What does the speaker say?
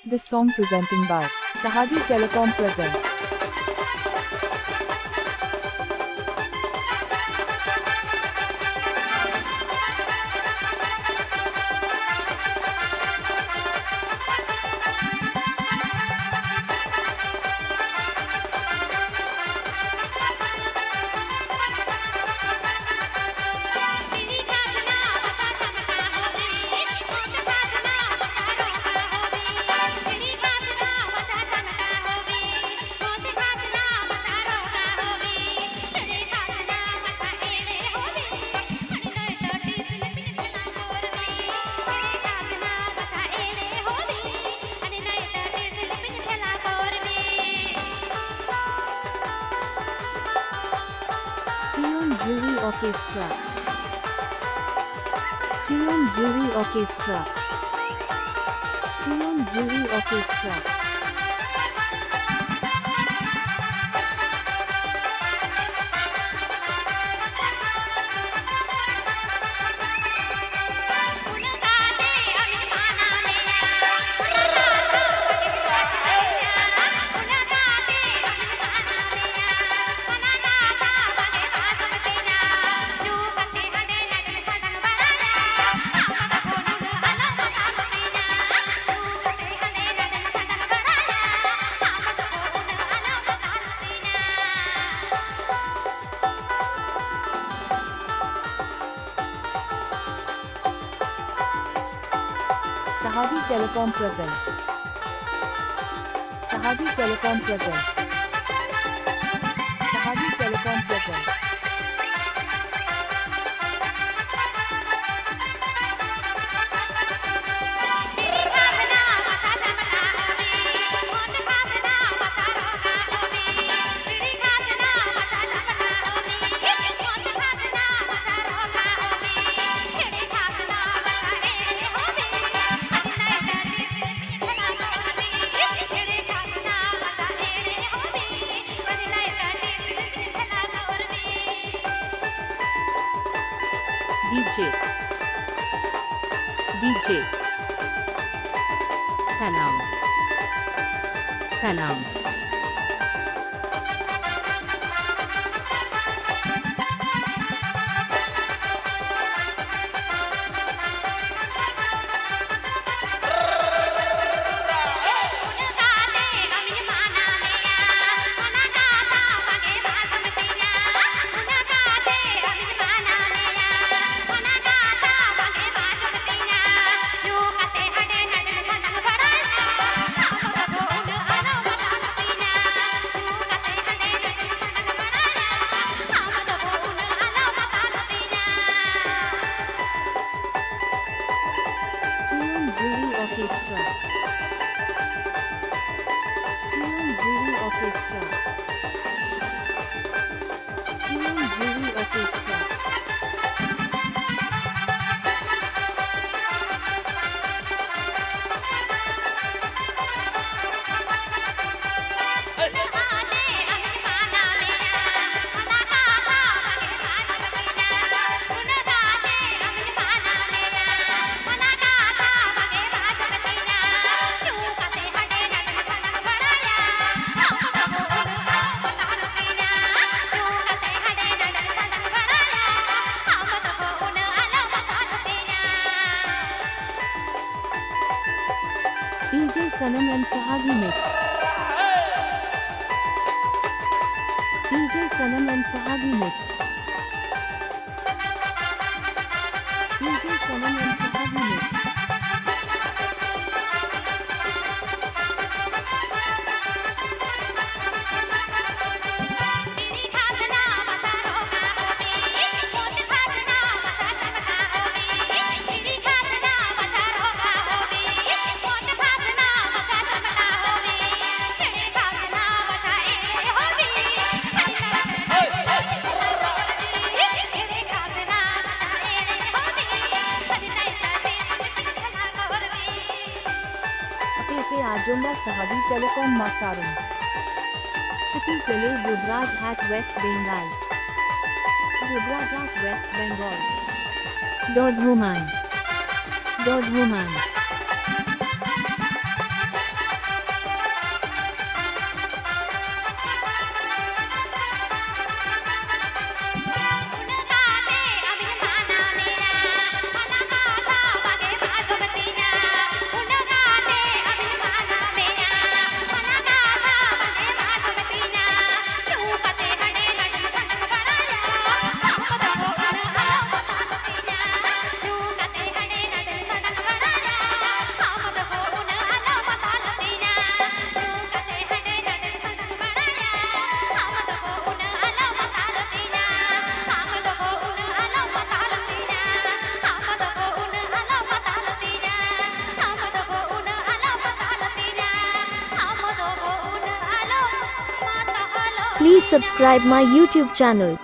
This song presenting by Sahadi Telecom present. Jury Orchestra. Tune Jury Orchestra. Tune Jury Orchestra. Sahadi Telecom present. Sahadi Telecom present. Sahadi Telecom present. DJ Sanam Orchestra. Tune Jury Orchestra. Tune Jury Orchestra. DJ Sanam and Sahadi mix. DJ Sanam and Sahadi mix. DJ Sanam and Sahadi mix. Majumdar Sahadi Telecom Masarum. City Tele Rudraj at West Bengal. Rudraj at West Bengal. Dodhuman. Dodhuman. Please subscribe my YouTube channel.